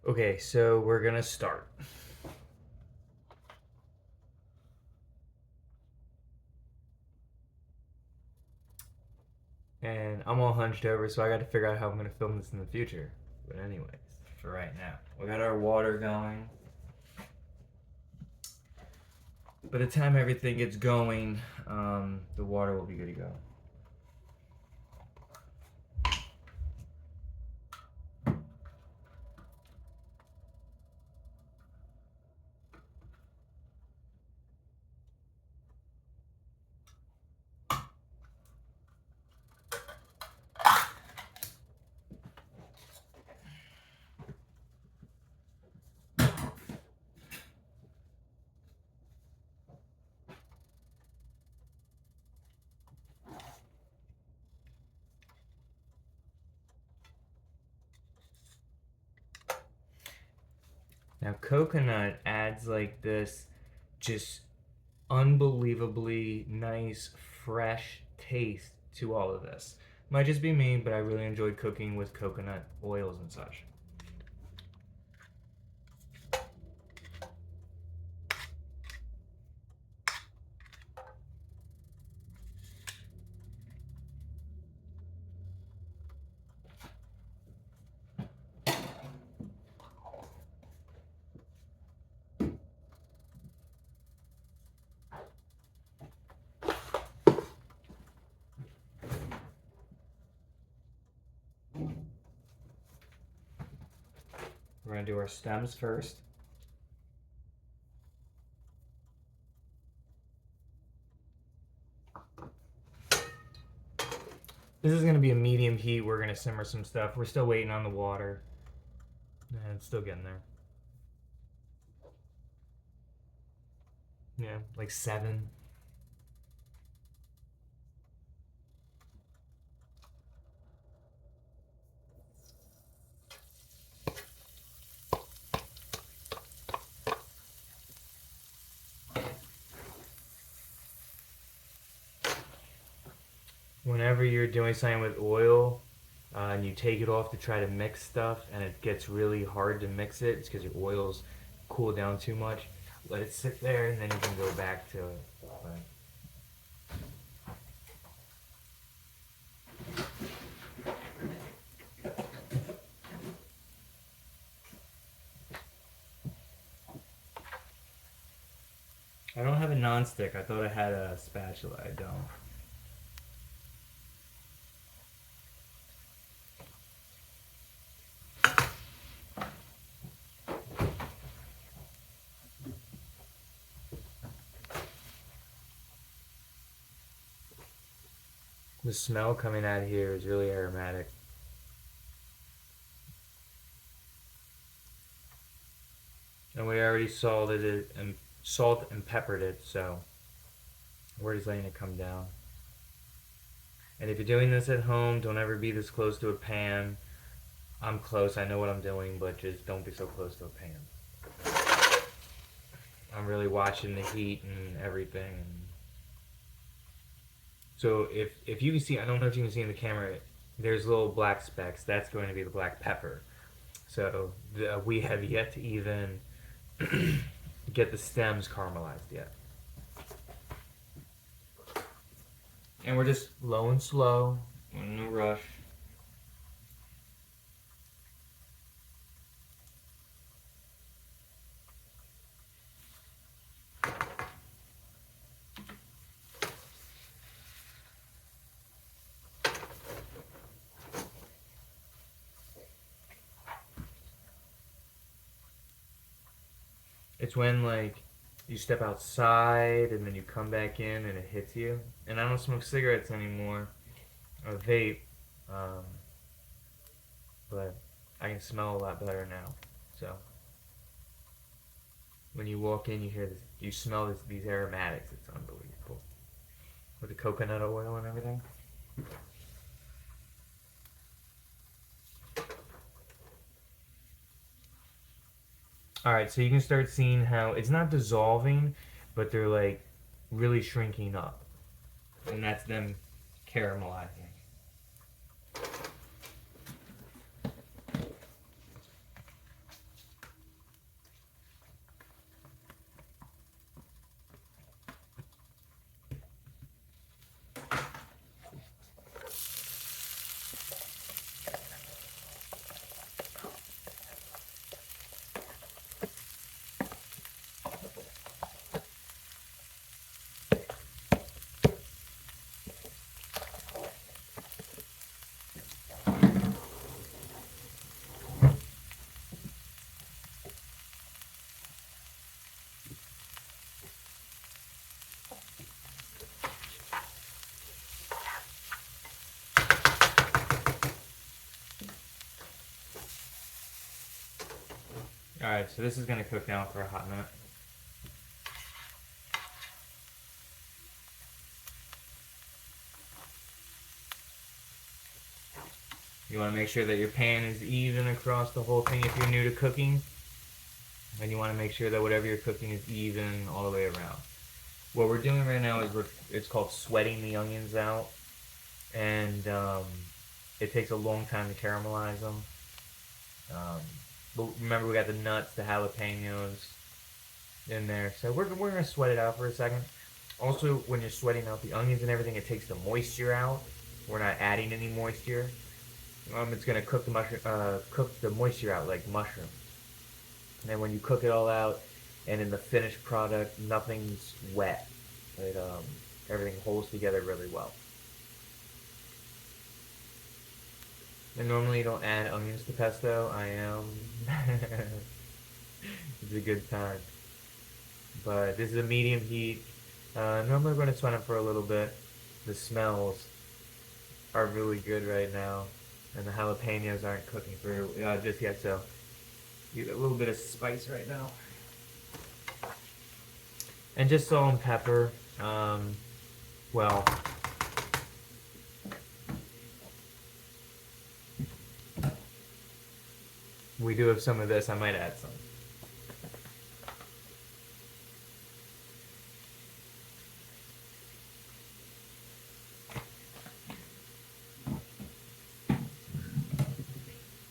Okay, so we're gonna start. And I'm all hunched over, so I got to figure out how I'm gonna film this in the future. But anyways, for right now, we got our water going. By the time everything gets going, the water will be good to go. Now, coconut adds like this just unbelievably nice, fresh taste to all of this. Might just be me, but I really enjoyed cooking with coconut oils and such. We're gonna do our stems first. This is gonna be a medium heat. We're gonna simmer some stuff. We're still waiting on the water. And it's still getting there. Yeah, like 7. Whenever you're doing something with oil and you take it off to try to mix stuff and it gets really hard to mix it, it's because your oil's cooled down too much. Let it sit there and then you can go back to it. But I don't have a non-stick. I thought I had a spatula. I don't. The smell coming out of here is really aromatic. And we already salted it and salt and peppered it, so we're just letting it come down. And if you're doing this at home, don't ever be this close to a pan. I'm close, I know what I'm doing, but just don't be so close to a pan. I'm really watching the heat and everything. So if you can see, I don't know if you can see in the camera, there's little black specks. That's going to be the black pepper. So we have yet to even get the stems caramelized yet. And we're just low and slow, in no rush. It's when like you step outside and then you come back in and it hits you. And I don't smoke cigarettes anymore, or vape, um, but I can smell a lot better now. So when you walk in, you hear this, you smell these aromatics. It's unbelievable with the coconut oil and everything. All right, so you can start seeing how it's not dissolving, but they're like really shrinking up, and that's them caramelizing. Alright, so this is going to cook now for a hot minute. You want to make sure that your pan is even across the whole thing if you're new to cooking. And you want to make sure that whatever you're cooking is even all the way around. What we're doing right now is it's called sweating the onions out. And it takes a long time to caramelize them. But remember, we got the nuts, the jalapenos in there. So we're going to sweat it out for a second. Also, when you're sweating out the onions and everything, it takes the moisture out. We're not adding any moisture. It's gonna cook the cook the moisture out like mushroom. And then when you cook it all out, and in the finished product, nothing's wet. It everything holds together really well. And normally you don't add onions to pesto. I am. It's a good time. But this is a medium heat. Normally we're gonna sweat them for a little bit. The smells are really good right now. And the jalapenos aren't cooking through just yet, so get a little bit of spice right now. And just salt and pepper. Well, we do have some of this. I might add some.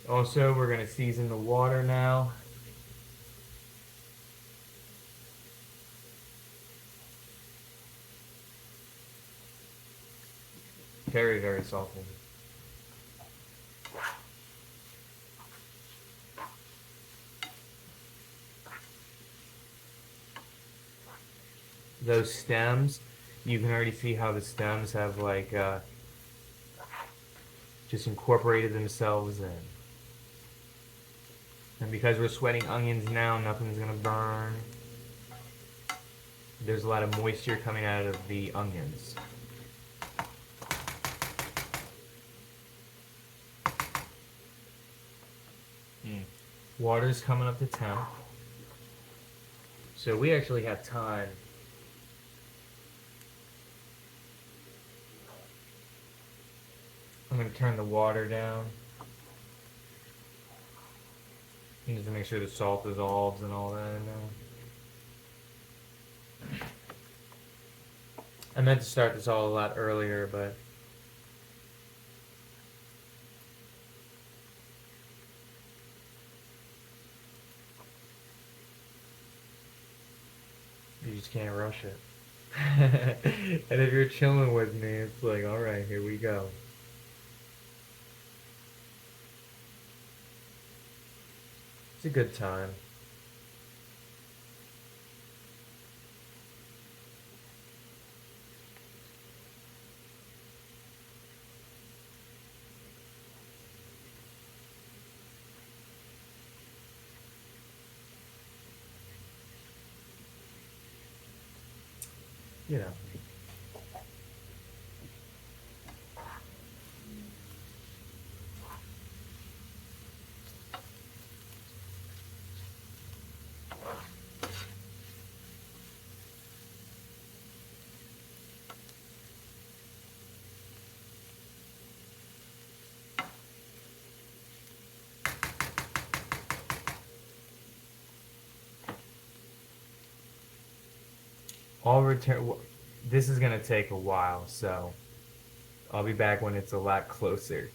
Also, we're going to season the water now. Very, very salty. Those stems, you can already see how the stems have like just incorporated themselves in. And because we're sweating onions now, nothing's gonna burn. There's a lot of moisture coming out of the onions. Water's coming up to temp. So we actually have time. I'm going to turn the water down. Just to make sure the salt dissolves and all that in there. I meant to start this all a lot earlier, but you just can't rush it. And if you're chilling with me, it's like, alright, here we go. It's a good time. You know. I'll return. This is gonna take a while, so I'll be back when it's a lot closer.